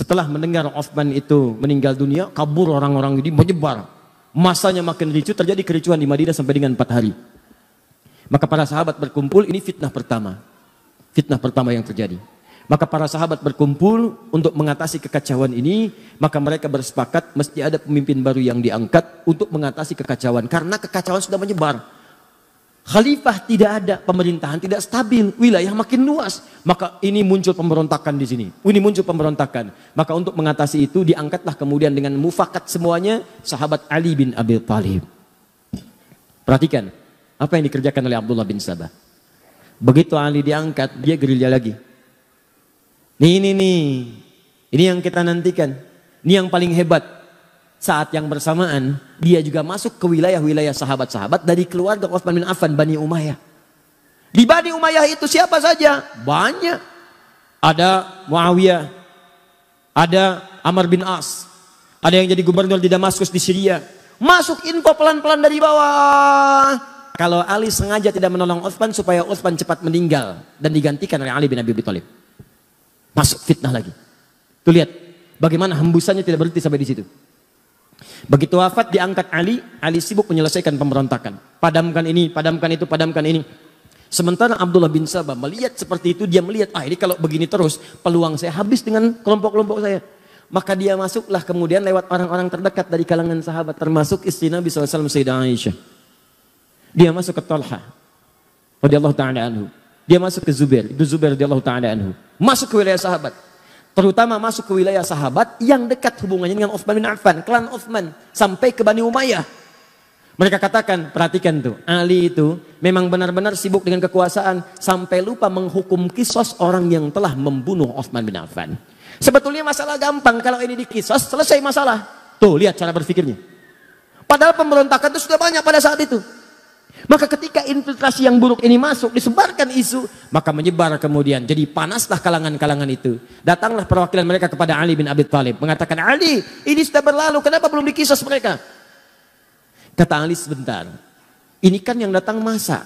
Setelah mendengar Utsman itu meninggal dunia, kabur orang-orang ini, menyebar. Masanya makin ricuh, terjadi kericuhan di Madinah sampai dengan 4 hari. Maka para sahabat berkumpul, ini fitnah pertama. Fitnah pertama yang terjadi. Maka para sahabat berkumpul untuk mengatasi kekacauan ini, maka mereka bersepakat mesti ada pemimpin baru yang diangkat untuk mengatasi kekacauan. Karena kekacauan sudah menyebar. Khalifah tidak ada, pemerintahan tidak stabil, wilayah makin luas. Maka ini muncul pemberontakan di sini. Ini muncul pemberontakan. Maka untuk mengatasi itu diangkatlah kemudian dengan mufakat semuanya sahabat Ali bin Abi Thalib. Perhatikan apa yang dikerjakan oleh Abdullah bin Sabah. Begitu Ali diangkat, dia gerilya lagi. Ini yang kita nantikan. Ini yang paling hebat. Saat yang bersamaan, dia juga masuk ke wilayah-wilayah sahabat-sahabat dari keluarga Utsman bin Affan, Bani Umayyah. Di Bani Umayyah itu siapa saja? Banyak. Ada Muawiyah, ada Amr bin As, ada yang jadi gubernur di Damaskus di Syria. Masuk info pelan-pelan dari bawah. Kalau Ali sengaja tidak menolong Utsman supaya Utsman cepat meninggal dan digantikan oleh Ali bin Abi Thalib. Masuk fitnah lagi. Tuh lihat bagaimana hembusannya tidak berhenti sampai di situ. Begitu wafat diangkat Ali sibuk menyelesaikan pemberontakan. Padamkan ini, padamkan itu, padamkan ini. Sementara Abdullah bin Sabah melihat seperti itu, dia melihat, ini kalau begini terus peluang saya habis dengan kelompok-kelompok saya. Maka dia masuklah kemudian lewat orang-orang terdekat dari kalangan sahabat, termasuk istri Nabi SAW, Sayyidah Aisyah. Dia masuk ke Talha radhiyallahu ta'ala anhu. Dia masuk ke Zubair, itu Zubair radhiyallahu ta'ala anhu. Masuk ke wilayah sahabat. Terutama masuk ke wilayah sahabat yang dekat hubungannya dengan Utsman bin Affan, klan Utsman, sampai ke Bani Umayyah. Mereka katakan, perhatikan tuh, Ali itu memang benar-benar sibuk dengan kekuasaan sampai lupa menghukum kisos orang yang telah membunuh Utsman bin Affan. Sebetulnya masalah gampang, kalau ini dikisos selesai masalah. Tuh lihat cara berpikirnya. Padahal pemberontakan itu sudah banyak pada saat itu. Maka ketika infiltrasi yang buruk ini masuk, disebarkan isu, maka menyebar kemudian. Jadi panaslah kalangan-kalangan itu. Datanglah perwakilan mereka kepada Ali bin Abi Thalib. Mengatakan, Ali, ini sudah berlalu, kenapa belum dikisos mereka? Kata Ali, sebentar. Ini kan yang datang masa.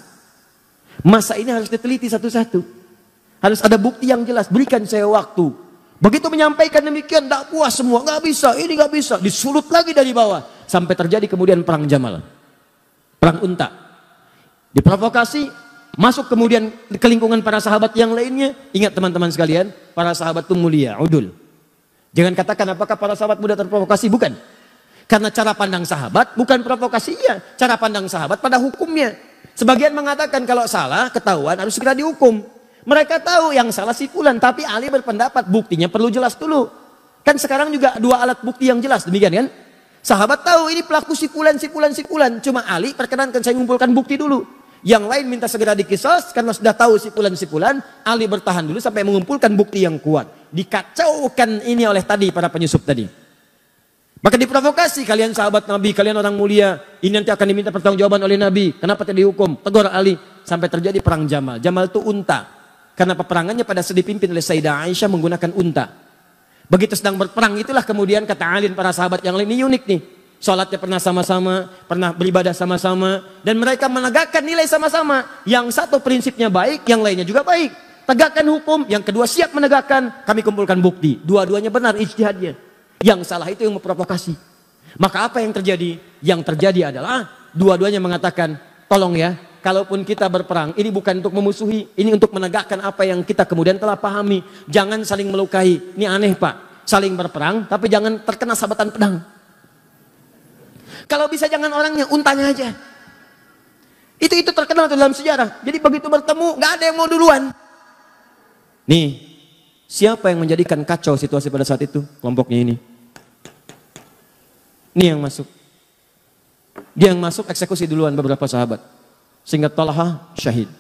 Masa ini harus diteliti satu-satu. Harus ada bukti yang jelas, berikan saya waktu. Begitu menyampaikan demikian, tak puas semua. Nggak bisa, ini nggak bisa. Disulut lagi dari bawah. Sampai terjadi kemudian perang Jamal. Perang Unta. Diprovokasi, masuk kemudian ke lingkungan para sahabat yang lainnya. Ingat teman-teman sekalian, para sahabat itu mulia, udul. Jangan katakan apakah para sahabat mudah terprovokasi, bukan. Karena cara pandang sahabat bukan provokasinya, cara pandang sahabat pada hukumnya. Sebagian mengatakan kalau salah, ketahuan harus segera dihukum. Mereka tahu yang salah si fulan, tapi Ali berpendapat buktinya perlu jelas dulu. Kan sekarang juga 2 alat bukti yang jelas, demikian kan? Sahabat tahu ini pelaku si fulan, si fulan, si fulan. Cuma Ali perkenankan saya mengumpulkan bukti dulu. Yang lain minta segera dikisos karena sudah tahu si fulan, Ali bertahan dulu sampai mengumpulkan bukti yang kuat. Dikacaukan ini oleh tadi para penyusup tadi. Maka diprovokasi, kalian sahabat Nabi, kalian orang mulia, ini nanti akan diminta pertanggungjawaban oleh Nabi. Kenapa tidak dihukum? Tegur Ali sampai terjadi perang Jamal. Jamal itu unta. Karena peperangannya pada dipimpin oleh Sayyidah Aisyah menggunakan unta. Begitu sedang berperang itulah kemudian kata Ali dan para sahabat yang lain, ini unik nih. Sholatnya pernah sama-sama, pernah beribadah sama-sama, dan mereka menegakkan nilai sama-sama. Yang satu prinsipnya baik, yang lainnya juga baik. Tegakkan hukum, yang kedua siap menegakkan, kami kumpulkan bukti. Dua-duanya benar ijtihadnya. Yang salah itu yang memprovokasi. Maka apa yang terjadi? Yang terjadi adalah dua-duanya mengatakan, tolong ya, kalaupun kita berperang, ini bukan untuk memusuhi, ini untuk menegakkan apa yang kita kemudian telah pahami. Jangan saling melukai. Ini aneh Pak, saling berperang, tapi jangan terkena sabatan pedang. Kalau bisa jangan orangnya, untanya aja. Itu terkenal dalam sejarah. Jadi begitu bertemu, nggak ada yang mau duluan. Nih, siapa yang menjadikan kacau situasi pada saat itu? Kelompoknya ini. Ini yang masuk. Dia yang masuk eksekusi duluan beberapa sahabat. Sehingga Talha syahid.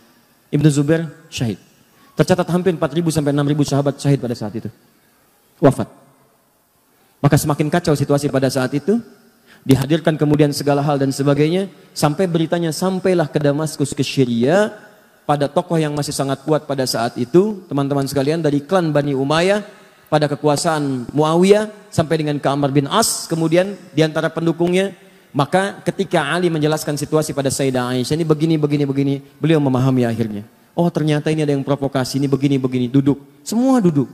Ibnu Zubair syahid. Tercatat hampir 4.000 sampai 6.000 sahabat syahid pada saat itu. Wafat. Maka semakin kacau situasi pada saat itu. Dihadirkan kemudian segala hal dan sebagainya. Sampai beritanya sampailah ke Damaskus, ke Syria. Pada tokoh yang masih sangat kuat pada saat itu. Teman-teman sekalian dari klan Bani Umayyah. Pada kekuasaan Muawiyah. Sampai dengan ke Amr bin As. Kemudian diantara pendukungnya. Maka ketika Ali menjelaskan situasi pada Sayyidah Aisyah. Ini begini. Beliau memahami akhirnya. Oh ternyata ini ada yang provokasi. Ini begini. Duduk. Semua duduk.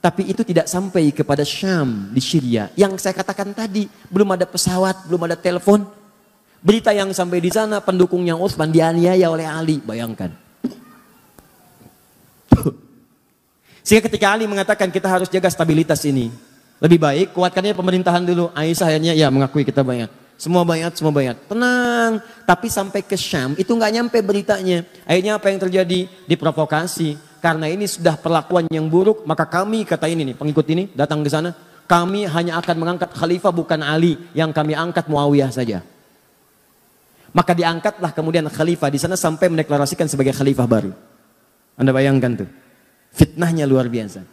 Tapi itu tidak sampai kepada Syam di Syria. Yang saya katakan tadi, belum ada pesawat, belum ada telepon. Berita yang sampai di sana, pendukungnya Utsman dianiaya oleh Ali, bayangkan. Sehingga ketika Ali mengatakan kita harus jaga stabilitas ini, lebih baik kuatkannya pemerintahan dulu. Aisyah akhirnya ya mengakui kita bayat. Semua bayat, semua bayat. Tenang. Tapi sampai ke Syam itu nggak nyampe beritanya. Akhirnya apa yang terjadi? Diprovokasi. Karena ini sudah perlakuan yang buruk, maka kami, kata ini nih, pengikut ini datang ke sana, kami hanya akan mengangkat khalifah bukan Ali, yang kami angkat Muawiyah saja. Maka diangkatlah kemudian khalifah di sana sampai mendeklarasikan sebagai khalifah baru. Anda bayangkan tuh, fitnahnya luar biasa.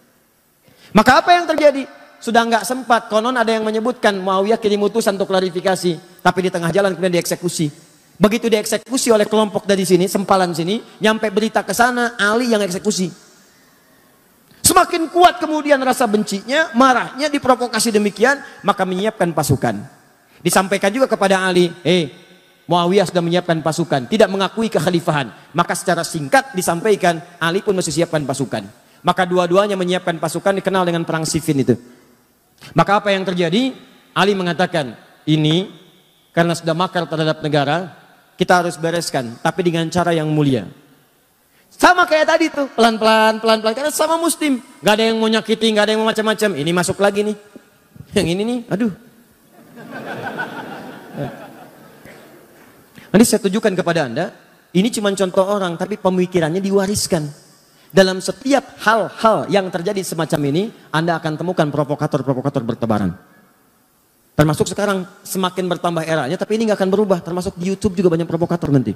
Maka apa yang terjadi? Sudah nggak sempat, konon ada yang menyebutkan Muawiyah kirim utusan untuk klarifikasi, tapi di tengah jalan kemudian dieksekusi. Begitu dieksekusi oleh kelompok dari sini, sempalan sini, nyampe berita ke sana, Ali yang eksekusi. Semakin kuat kemudian rasa bencinya, marahnya, diprovokasi demikian, maka menyiapkan pasukan. Disampaikan juga kepada Ali, Muawiyah sudah menyiapkan pasukan, tidak mengakui kekhalifahan. Maka secara singkat disampaikan, Ali pun mesti siapkan pasukan. Maka dua-duanya menyiapkan pasukan, dikenal dengan perang Siffin itu. Maka apa yang terjadi? Ali mengatakan, ini karena sudah makar terhadap negara, kita harus bereskan, tapi dengan cara yang mulia. Sama kayak tadi tuh, pelan-pelan, karena sama muslim. Gak ada yang mau nyakiti, gak ada yang mau macam-macam. Ini masuk lagi nih. Yang ini nih, aduh. Nanti saya tunjukkan kepada Anda, ini cuma contoh orang, tapi pemikirannya diwariskan. Dalam setiap hal-hal yang terjadi semacam ini, Anda akan temukan provokator-provokator bertebaran. Termasuk sekarang semakin bertambah eranya, tapi ini nggak akan berubah. Termasuk di YouTube juga banyak provokator nanti.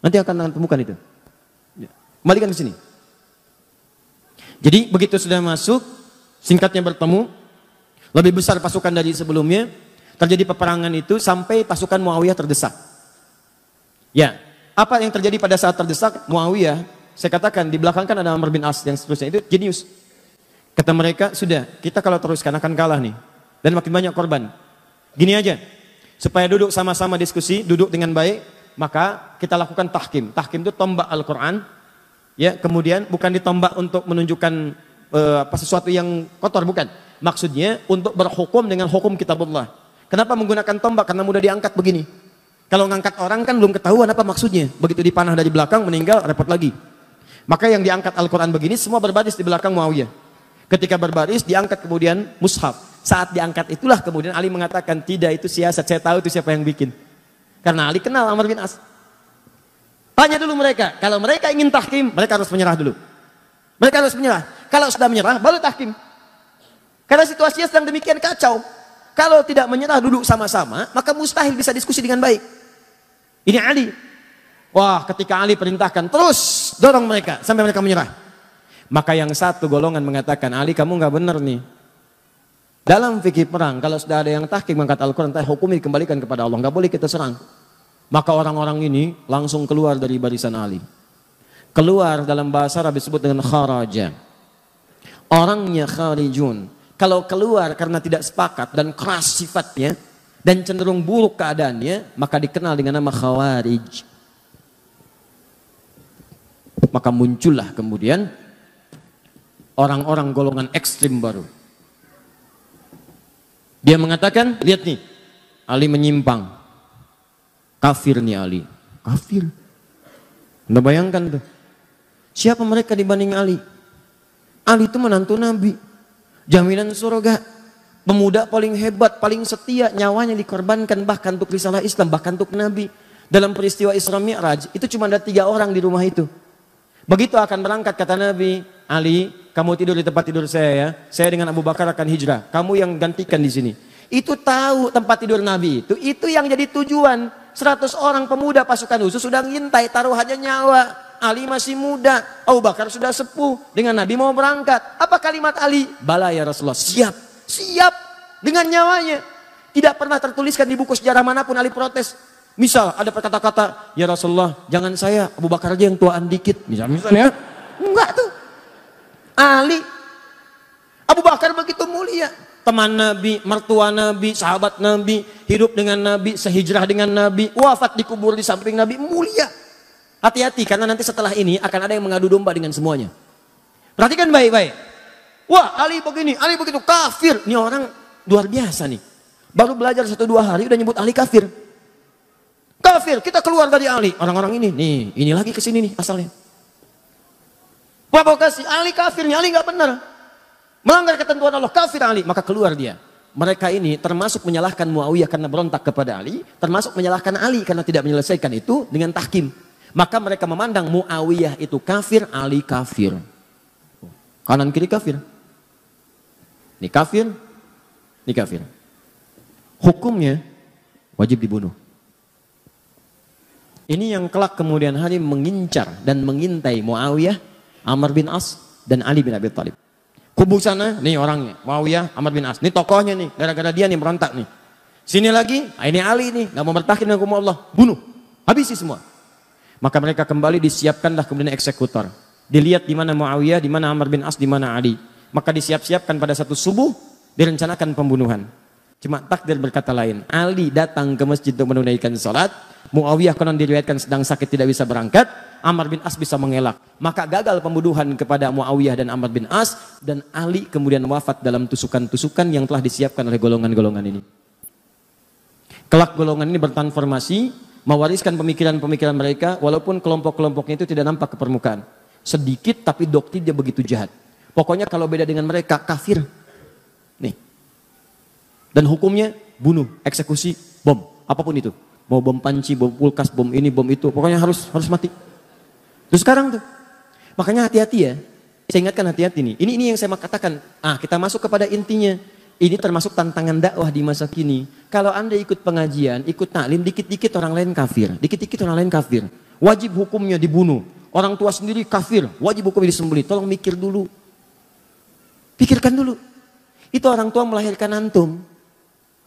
Nanti akan temukan itu. Kembalikan ke sini. Jadi begitu sudah masuk, singkatnya bertemu, lebih besar pasukan dari sebelumnya, terjadi peperangan itu sampai pasukan Muawiyah terdesak. Ya, apa yang terjadi pada saat terdesak Muawiyah? Saya katakan di belakang kan ada Amr bin As yang seterusnya itu jenius. Kata mereka, sudah kita kalau teruskan akan kalah nih. Dan makin banyak korban. Gini aja, supaya duduk sama-sama diskusi, duduk dengan baik, maka kita lakukan tahkim. Tahkim itu tombak Al-Quran, ya. Kemudian bukan ditombak untuk menunjukkan sesuatu yang kotor, bukan. Maksudnya untuk berhukum dengan hukum kitabullah. Kenapa menggunakan tombak? Karena mudah diangkat begini. Kalau ngangkat orang kan belum ketahuan apa maksudnya. Begitu dipanah dari belakang meninggal, repot lagi. Maka yang diangkat Al-Quran begini semua berbaris di belakang Muawiyah. Ketika berbaris diangkat kemudian mushaf. Saat diangkat itulah kemudian Ali mengatakan, tidak itu siasat, saya tahu itu siapa yang bikin. Karena Ali kenal Amr bin As. Tanya dulu mereka, kalau mereka ingin tahkim, mereka harus menyerah dulu. Mereka harus menyerah. Kalau sudah menyerah, baru tahkim. Karena situasinya sedang demikian kacau. Kalau tidak menyerah duduk sama-sama, maka mustahil bisa diskusi dengan baik. Ini Ali. Wah, ketika Ali perintahkan, terus dorong mereka sampai mereka menyerah. Maka yang satu golongan mengatakan, Ali kamu nggak benar nih. Dalam fikih perang, kalau sudah ada yang tahkim mengangkat Al-Quran, hukum dikembalikan kepada Allah, nggak boleh kita serang. Maka orang-orang ini langsung keluar dari barisan Ali. Keluar dalam bahasa Arab disebut dengan kharaja. Orangnya kharijun. Kalau keluar karena tidak sepakat dan keras sifatnya dan cenderung buruk keadaannya, maka dikenal dengan nama khawarij. Maka muncullah kemudian orang-orang golongan ekstrim baru. Dia mengatakan, lihat nih, Ali menyimpang. Kafir nih Ali. Kafir. Anda bayangkan tuh. Siapa mereka dibanding Ali? Ali itu menantu Nabi. Jaminan surga. Pemuda paling hebat, paling setia. Nyawanya dikorbankan bahkan untuk risalah Islam, bahkan untuk Nabi. Dalam peristiwa Isra Mi'raj, itu cuma ada 3 orang di rumah itu. Begitu akan berangkat kata Nabi, Ali, kamu tidur di tempat tidur saya ya. Saya dengan Abu Bakar akan hijrah. Kamu yang gantikan di sini. Itu tahu tempat tidur Nabi itu. Itu yang jadi tujuan. 100 orang pemuda pasukan khusus sudah ngintai, taruhannya nyawa. Ali masih muda, Abu Bakar sudah sepuh. Dengan Nabi mau berangkat. Apa kalimat Ali? Bala ya Rasulullah. Siap. Siap. Dengan nyawanya. Tidak pernah tertuliskan di buku sejarah manapun Ali protes. Misal ada kata-kata, ya Rasulullah, jangan saya, Abu Bakar aja yang tuaan dikit. Misalnya, enggak tuh. Ali, Abu Bakar begitu mulia. Teman Nabi, mertua Nabi, sahabat Nabi, hidup dengan Nabi, sehijrah dengan Nabi, wafat dikubur di samping Nabi, mulia. Hati-hati, karena nanti setelah ini akan ada yang mengadu domba dengan semuanya. Perhatikan baik-baik. Wah, Ali begini, Ali begitu, kafir. Ini orang luar biasa nih. Baru belajar 1-2 hari udah nyebut Ali kafir. Kafir, kita keluar dari Ali. Orang-orang ini lagi kesini nih asalnya. Provokasi, Ali kafir nih, Ali nggak benar. Melanggar ketentuan Allah, kafir Ali. Maka keluar dia. Mereka ini termasuk menyalahkan Muawiyah karena berontak kepada Ali. Termasuk menyalahkan Ali karena tidak menyelesaikan itu dengan tahkim. Maka mereka memandang Muawiyah itu kafir, Ali kafir. Kanan kiri kafir. Ini kafir, ini kafir. Hukumnya wajib dibunuh. Ini yang kelak kemudian hari mengincar dan mengintai Muawiyah, Amr bin As, dan Ali bin Abi Thalib. Kubu sana, nih orangnya, Muawiyah, Amr bin As. Ini tokohnya nih, gara-gara dia nih berontak nih. Sini lagi, ini Ali nih, gak mau bertahan dengan hukum Allah. Bunuh, habisi semua. Maka mereka kembali disiapkanlah kemudian eksekutor. Dilihat di mana Muawiyah, di mana Amr bin As, di mana Ali. Maka disiap-siapkan pada satu subuh, direncanakan pembunuhan. Cuma takdir berkata lain. Ali datang ke masjid untuk menunaikan sholat. Muawiyah konon diriwayatkan sedang sakit tidak bisa berangkat. Amr bin As bisa mengelak. Maka gagal pembunuhan kepada Muawiyah dan Amr bin As. Dan Ali kemudian wafat dalam tusukan-tusukan yang telah disiapkan oleh golongan-golongan ini. Kelak golongan ini bertransformasi, mewariskan pemikiran-pemikiran mereka, walaupun kelompok-kelompoknya itu tidak nampak ke permukaan. Sedikit tapi doktrin dia begitu jahat. Pokoknya kalau beda dengan mereka, kafir. Nih. Dan hukumnya bunuh, eksekusi, bom, apapun itu. Mau bom panci, bom kulkas, bom ini, bom itu, pokoknya harus mati. Terus sekarang tuh. Makanya hati-hati ya. Saya ingatkan hati-hati nih. Ini yang saya katakan. Kita masuk kepada intinya. Ini termasuk tantangan dakwah di masa kini. Kalau Anda ikut pengajian, ikut taklim, dikit-dikit orang lain kafir. Dikit-dikit orang lain kafir. Wajib hukumnya dibunuh. Orang tua sendiri kafir. Wajib hukumnya disembelih. Tolong mikir dulu. Pikirkan dulu. Itu orang tua melahirkan antum.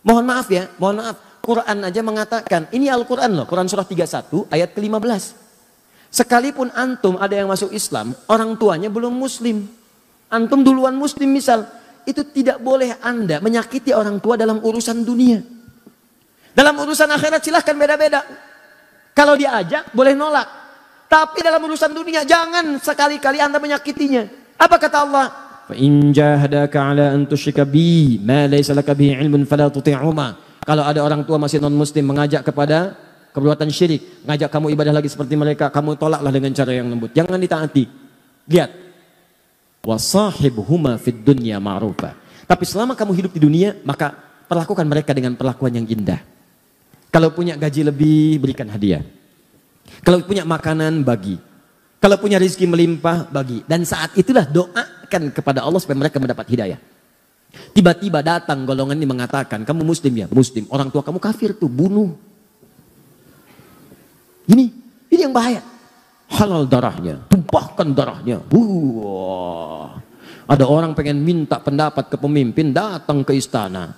Mohon maaf ya, mohon maaf. Quran aja mengatakan, ini Al-Quran loh, Quran surah 31 ayat ke-15. Sekalipun antum ada yang masuk Islam, orang tuanya belum muslim. Antum duluan muslim misal, itu tidak boleh Anda menyakiti orang tua dalam urusan dunia. Dalam urusan akhirat silahkan beda-beda. Kalau diajak boleh nolak. Tapi dalam urusan dunia jangan sekali-kali Anda menyakitinya. Apa kata Allah? فَإِنْ جَاهَدَاكَ عَلَىٰ أَنْ تُشْرِكَ بِي مَا لَيْسَ لَكَ بِهِ عِلْمٌ فَلَا تُطِعْهُمَا. Kalau ada orang tua masih non-muslim mengajak kepada perbuatan syirik, ngajak kamu ibadah lagi seperti mereka, kamu tolaklah dengan cara yang lembut. Jangan ditaati. Lihat. وَصَاحِبْهُمَا فِي الدُّنْيَا مَعْرُوفًا. Tapi selama kamu hidup di dunia, maka perlakukan mereka dengan perlakuan yang indah. Kalau punya gaji lebih, berikan hadiah. Kalau punya makanan, bagi. Kalau punya rezeki melimpah, bagi. Dan saat itulah doakan kepada Allah supaya mereka mendapat hidayah. Tiba-tiba datang golongan ini mengatakan, kamu muslim ya? Muslim. Orang tua kamu kafir tuh, bunuh. Ini yang bahaya. Halal darahnya, tumpahkan darahnya. Ada orang pengen minta pendapat ke pemimpin, datang ke istana.